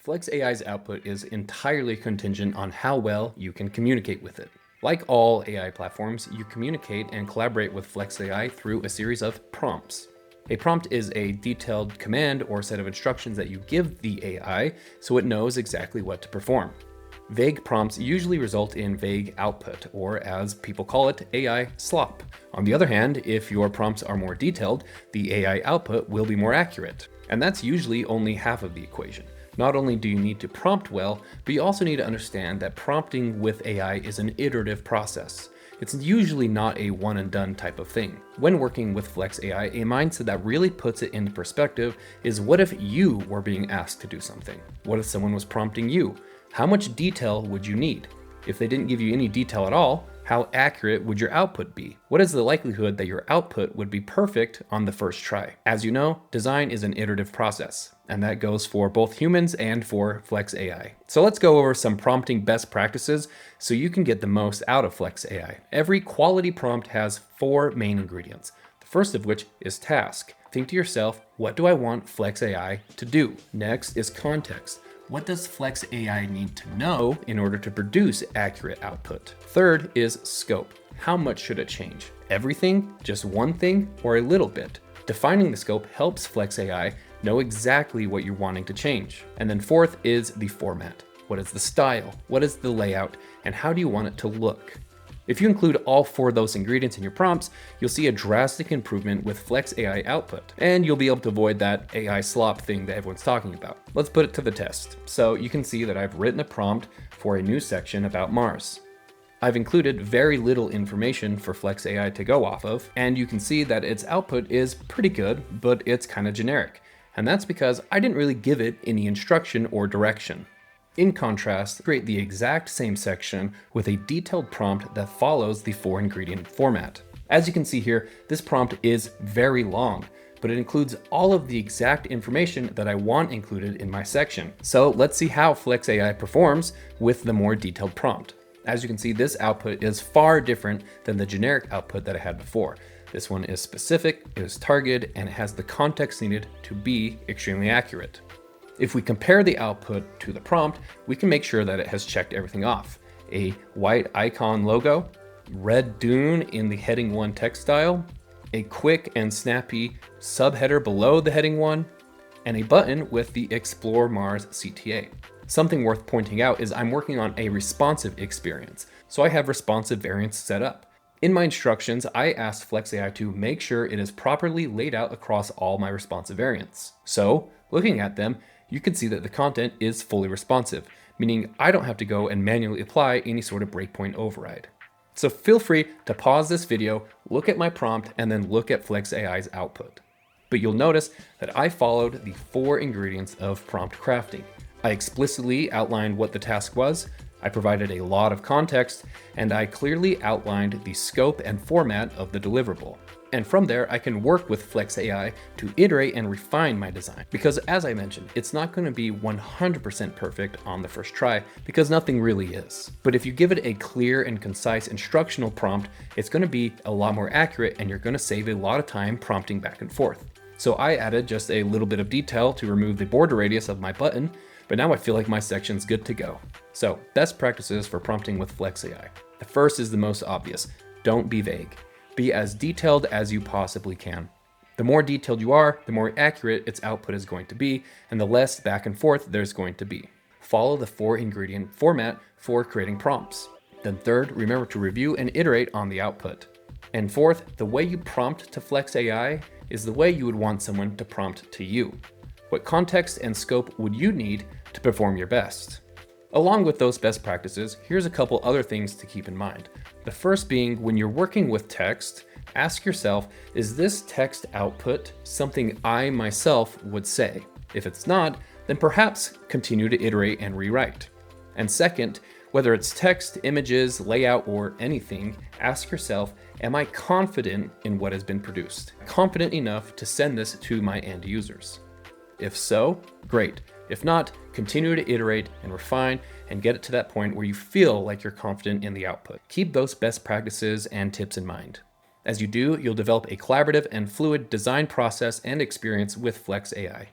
Flex AI's output is entirely contingent on how well you can communicate with it. Like all AI platforms, you communicate and collaborate with Flex AI through a series of prompts. A prompt is a detailed command or set of instructions that you give the AI so it knows exactly what to perform. Vague prompts usually result in vague output, or as people call it, AI slop. On the other hand, if your prompts are more detailed, the AI output will be more accurate. And that's usually only half of the equation. Not only do you need to prompt well, but you also need to understand that prompting with AI is an iterative process. It's usually not a one and done type of thing. When working with Flex AI, a mindset that really puts it into perspective is, what if you were being asked to do something? What if someone was prompting you? How much detail would you need? If they didn't give you any detail at all, how accurate would your output be? What is the likelihood that your output would be perfect on the first try? As you know, design is an iterative process, and that goes for both humans and for Flex AI. So let's go over some prompting best practices so you can get the most out of Flex AI. Every quality prompt has 4 main ingredients, the first of which is task. Think to yourself, what do I want Flex AI to do? Next is context. What does Flex AI need to know in order to produce accurate output? Third is scope. How much should it change? Everything, just one thing, or a little bit? Defining the scope helps Flex AI know exactly what you're wanting to change. And then fourth is the format. What is the style? What is the layout? And how do you want it to look? If you include all 4 of those ingredients in your prompts, you'll see a drastic improvement with Flex AI output, and you'll be able to avoid that AI slop thing that everyone's talking about. Let's put it to the test. So you can see that I've written a prompt for a new section about Mars. I've included very little information for Flex AI to go off of, and you can see that its output is pretty good, but it's kind of generic. And that's because I didn't really give it any instruction or direction. In contrast, create the exact same section with a detailed prompt that follows the 4 ingredient format. As you can see here, this prompt is very long, but it includes all of the exact information that I want included in my section. So let's see how Flex AI performs with the more detailed prompt. As you can see, this output is far different than the generic output that I had before. This one is specific, it is targeted, and it has the context needed to be extremely accurate. If we compare the output to the prompt, we can make sure that it has checked everything off. A white icon logo, red dune in the heading 1 text style, a quick and snappy subheader below the heading 1, and a button with the Explore Mars CTA. Something worth pointing out is I'm working on a responsive experience, so I have responsive variants set up. In my instructions, I asked Flex AI to make sure it is properly laid out across all my responsive variants. So, looking at them, you can see that the content is fully responsive, meaning I don't have to go and manually apply any sort of breakpoint override. So feel free to pause this video, look at my prompt, and then look at Flex AI's output. But you'll notice that I followed the 4 ingredients of prompt crafting. I explicitly outlined what the task was, I provided a lot of context, and I clearly outlined the scope and format of the deliverable. And from there, I can work with Flex AI to iterate and refine my design. Because as I mentioned, it's not going to be 100% perfect on the first try, because nothing really is. But if you give it a clear and concise instructional prompt, it's going to be a lot more accurate, and you're going to save a lot of time prompting back and forth. So I added just a little bit of detail to remove the border radius of my button, but now I feel like my section's good to go. So best practices for prompting with Flex AI. The first is the most obvious. Don't be vague. Be as detailed as you possibly can. The more detailed you are, the more accurate its output is going to be, and the less back and forth there's going to be. Follow the 4 ingredient format for creating prompts. Then third, remember to review and iterate on the output. And fourth, the way you prompt to Flex AI is the way you would want someone to prompt to you. What context and scope would you need to perform your best? Along with those best practices, here's a couple other things to keep in mind. The first being, when you're working with text, ask yourself, is this text output something I myself would say? If it's not, then perhaps continue to iterate and rewrite. And second, whether it's text, images, layout, or anything, ask yourself, am I confident in what has been produced? Confident enough to send this to my end users? If so, great. If not, continue to iterate and refine and get it to that point where you feel like you're confident in the output. Keep those best practices and tips in mind. As you do, you'll develop a collaborative and fluid design process and experience with Flex AI.